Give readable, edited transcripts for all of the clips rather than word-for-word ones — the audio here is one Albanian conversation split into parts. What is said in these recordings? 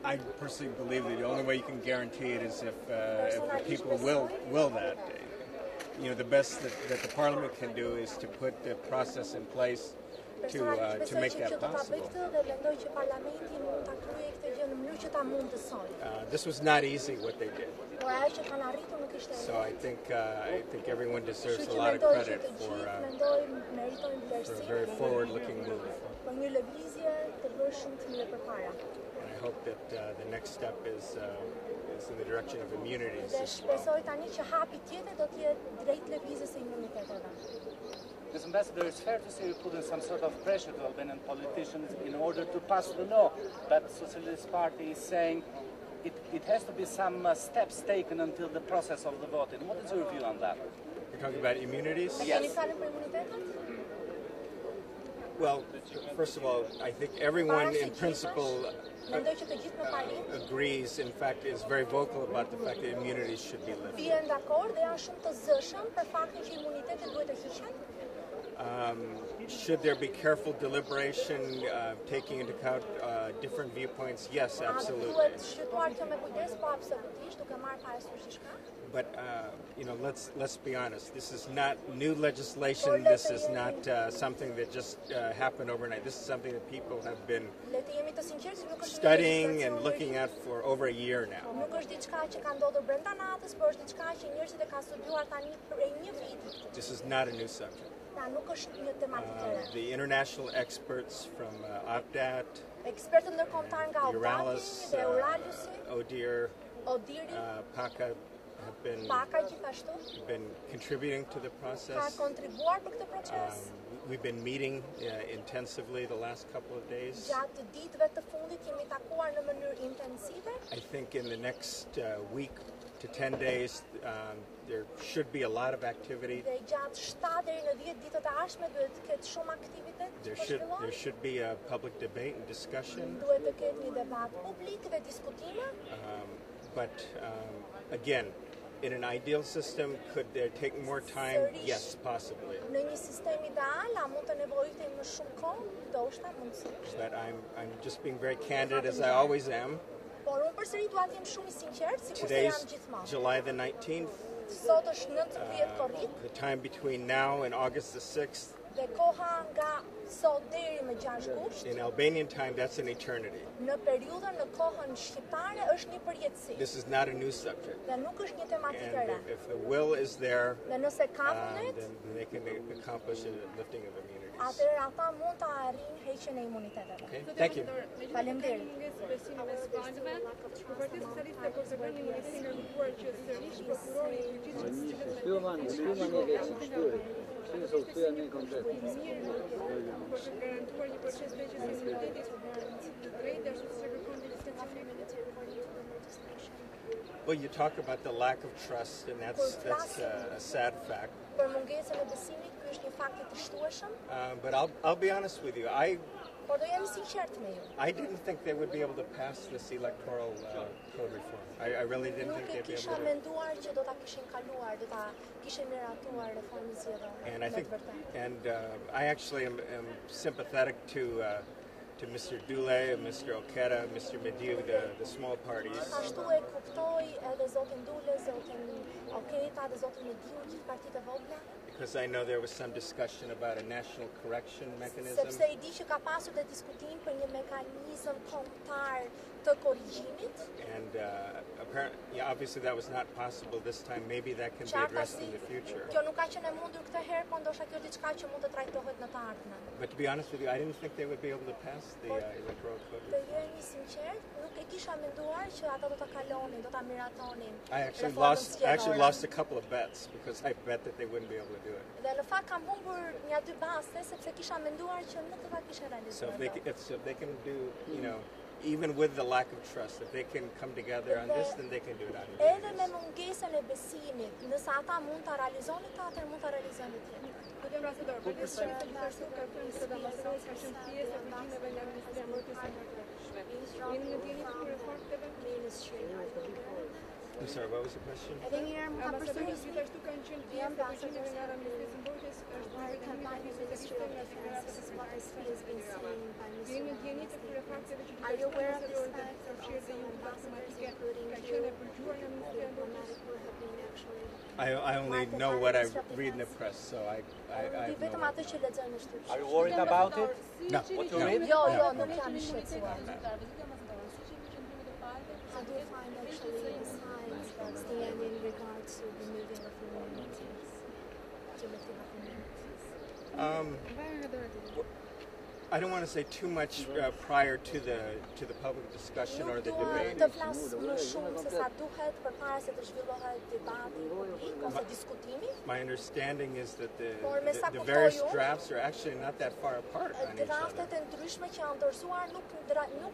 I personally believe that the only way you can guarantee it is if the people will that. You know, the best that the Parliament can do is to put the process in place to make that possible. This was not easy what they did. So I think everyone deserves a lot of credit for a very forward-looking move. And I hope that the next step is in the direction of immunities as well. Mr. Ambassador, it's fair to say you put in some sort of pressure to Albanian politicians in order to pass the law, but the Socialist Party is saying it has to be some steps taken until the process of the voting. What is your view on that? You're talking about immunities? Yes. Well, first of all, I think everyone in principle agrees, in fact, is very vocal about the fact that immunities should be lifted. Should there be careful deliberation, taking into account different viewpoints? Yes, absolutely. But you know, let's be honest. This is not new legislation. This is not something that just happened overnight. This is something that people have been studying and looking at for over a year now. This is not a new subject. The international experts from OPDAT, Euralis, ODIR, PACA have been contributing to the process. We've been meeting intensively the last couple of days. I think in the next week to 10 days, there should be a lot of activity. There should be a public debate and discussion. But again, in an ideal system, could there take more time? Yes, possibly. But I'm just being very candid, as I always am. Today's July the 19th. The time between now and August the 6th. In Albanian time, that's an eternity. This is not a new subject. And if the will is there, then they can accomplish a lifting of immunities. Okay, thank you. Well, you talk about the lack of trust, and that's a sad fact. But I'll be honest with you. I didn't think they would be able to pass this electoral code reform. I really didn't think they'd be able to. And I think, I actually am sympathetic to Mr. Dule, Mr. Okera, Mr. Mediu, the small parties. Because I know there was some discussion about a national correction mechanism. And apparently, obviously that was not possible this time. Maybe that can be addressed in the future. But to be honest with you, I didn't think they would be able to pass the electoral code. I actually lost a couple of bets because I bet that they wouldn't be able to do it. So if they can do, you know, even with the lack of trust, if they can come together on this, then they can do it on I'm sorry, what was the question? Are you aware of this? I only know what I read in the press, so I have no... Are you worried about it? No. What you read? Jo, nuk jam i shqetësuar. How do you find actually the signs that stand in regards to the moving of immunities, to lifting of immunities? I don't want to say too much prior to the public discussion or the debate. Të flas më shumë se sa duhet përpara se të zhvillohet debati publik ose diskutimi. My understanding is that the various drafts are actually not that far apart on each other. Draftet e ndryshme që janë dorëzuar nuk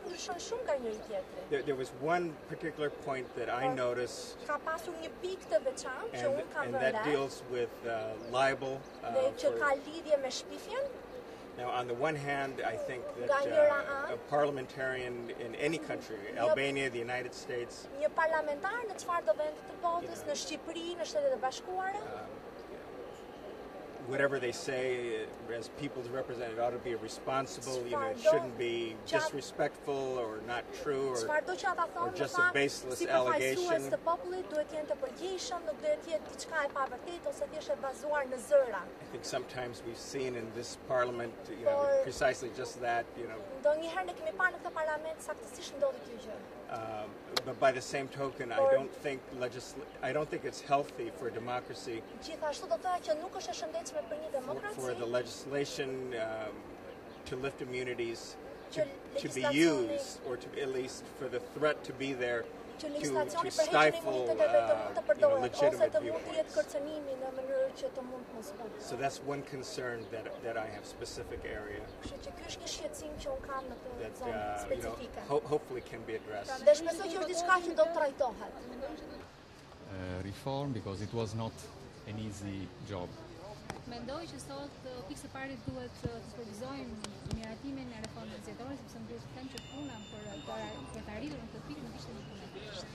ndryshojnë shumë nga njëri tjetri. There was one particular point that I noticed, Ka pasur një pikë të veçantë që unë kam and vënë that deals with libel. dhe që ka lidhje me shpifjen. Now, on the one hand, I think that a parliamentarian in any country, Albania, the United States, Një parlamentar në çfarëdo vend të botës, në Shqipëri, në Shtetet e Bashkuara, whatever they say as people's representative ought to be responsible, it shouldn't be disrespectful or not true or just a baseless allegation. Të popullit duhet të jenë të përgjegjshëm, nuk duhet të jetë diçka e pavërtetë ose thjesht e bazuar në zëra. I think sometimes we've seen in this parliament, precisely just that, Ndonjëherë ne kemi parë në këtë parlament saktësisht ndodhi kjo gjë. But by the same token, I don't think it's healthy for democracy. Gjithashtu do të thoya që nuk është e shëndetshme për një demokraci. For the legislation to lift immunities to be used, or to at least for the threat to be there to stifle legitimate viewpoints. So that's one concern that I have, specific area that hopefully can be addressed. Reform, because it was not an easy job. Mendoj që sot pikë së pari duhet të supervizojmë miratimin e reformës zgjedhore, sepse më duhet të them që puna për të arritur në këtë pikë nuk ishte një punë e thjeshtë.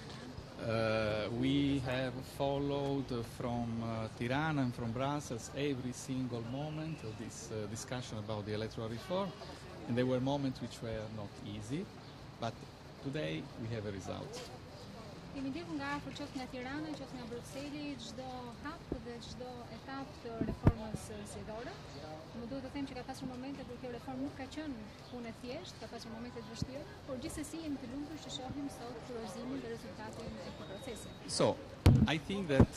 We have followed from Tirana and from Brussels every single moment of this discussion about the electoral reform, and there were moments which were not easy, but today we have a result. Kemi ndjekur nga afër qoftë nga Tirana, qoftë nga Brukseli, çdo hap dhe çdo etapë të reformës zgjedhore. Më duhet të them që ka pasur momente kur kjo reformë nuk ka qenë punë e thjeshtë, ka pasur momente të vështira, por gjithsesi jemi të lumtur që shohim sot kurorëzimin dhe rezultatin e këtij procesi. So, I think that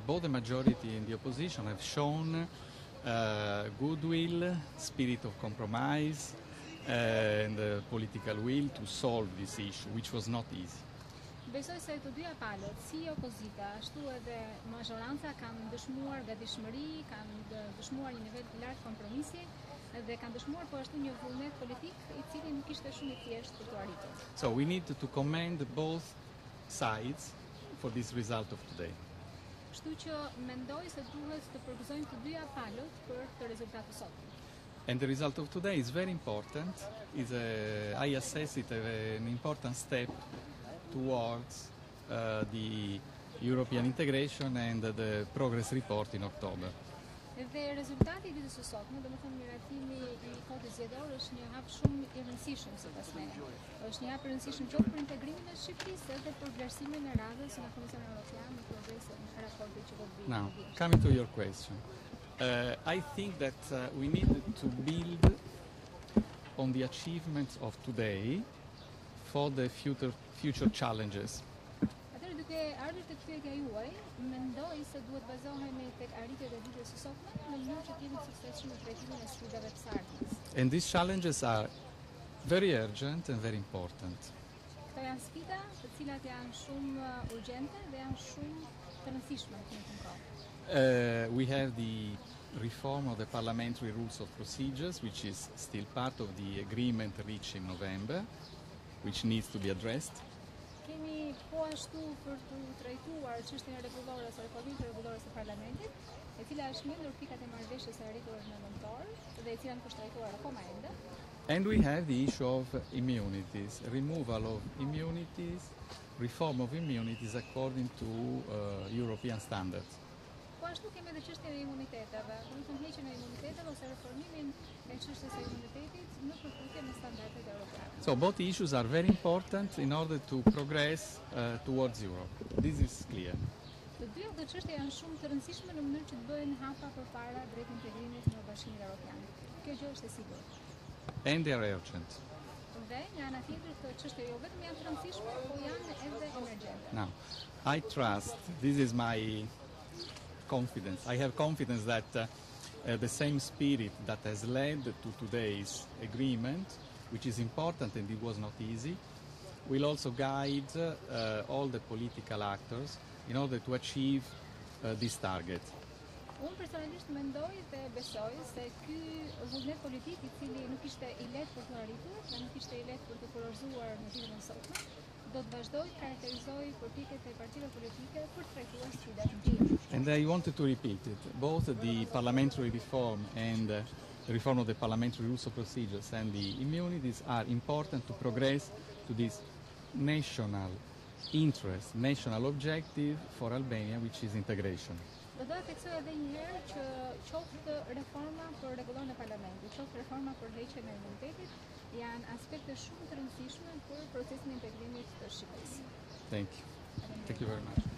both the majority and the opposition have shown goodwill, spirit of compromise, and the political will to solve this issue, which was not easy. Besoj se të dyja palët, si opozita, ashtu edhe mazhoranca kanë dëshmuar gatishmëri, kanë dëshmuar një nivel të lartë kompromisi dhe kanë dëshmuar po ashtu një vullnet politik i cili nuk ishte shumë i thjeshtë për të arritur. So we need to commend both sides for this result of today. Kështu që mendoj se duhet të përgëzojmë të dyja palët për të rezultatin e sotëm. And the result of today is very important. I assess it as an important step towards the European integration and the progress report in October. Dhe rezultati i ditës së sotme, domethënë miratimi i kodit zgjedhor është një hap shumë i rëndësishëm sipas meje. Është një hap i rëndësishëm qoftë për integrimin e Shqipërisë edhe për vlerësimin e radhës nga Komisioni Evropian në progresin e raportit që do të vijë. Now, coming to your question. I think that we need to build on the achievements of today for the future challenges. Atëherë duke ardhur tek pyetja juaj, mendoj se duhet bazohemi tek arritjet e ditës së sotme në mënyrë që të jemi të suksesshëm në trajtimin e sfidave të sardhjes. And these challenges are very urgent and very important. Këto janë sfida të cilat janë shumë urgjente dhe janë shumë të rëndësishme në këtë kohë. We have the reform of the parliamentary rules of procedures, which is still part of the agreement reached in November, which needs to be addressed. Kemi po ashtu për të trajtuar çështjen e rregullore ose reformën rregullore të parlamentit, e cila është një ndër pikat e marrëveshjes së arritur në nëntor dhe e cila nuk është trajtuar akoma ende. And we have the issue of immunities, removal of immunities, reform of immunities according to European standards. Po ashtu kemi edhe çështjen e imuniteteve, domethënë heqjen e imuniteteve ose reformimin e çështjes së imunitetit në përputhje me standardet europiane. So both issues are very important in order to progress towards Europe. This is clear. Të dy këto çështje janë shumë të rëndësishme në mënyrë që të bëhen hapa përpara drejt integrimit në Bashkimin Evropian. Kjo gjë është e sigurt. And they are urgent. Dhe nga ana tjetër këto çështje jo vetëm janë të rëndësishme, po janë edhe emergjente. Now, I trust, this is my confidence. I have confidence that the same spirit that has led to today's agreement, which is important and it was not easy, will also guide all the political actors in order to achieve this target. Unë personalisht mendoj dhe besoj se ky vullnet politik I cili nuk ishte I lehtë për të arritur dhe nuk ishte I lehtë për të kurorzuar në ditën e sotme, do të vazhdojë të karakterizojë politiket e partive politike për të trajtuar sfidat të gjitha. And I wanted to repeat it. Both the parliamentary reform and the reform of the parliamentary rules of procedures and the immunities are important to progress to this national interest, national objective for Albania, which is integration. Do të theksoj edhe një herë që qoftë reforma për rregullon e parlamentit, qoftë reforma për heqjen e imunitetit, janë aspekte shumë të rëndësishme për procesin e integrimit të Shqipërisë. Thank you. Thank you very much.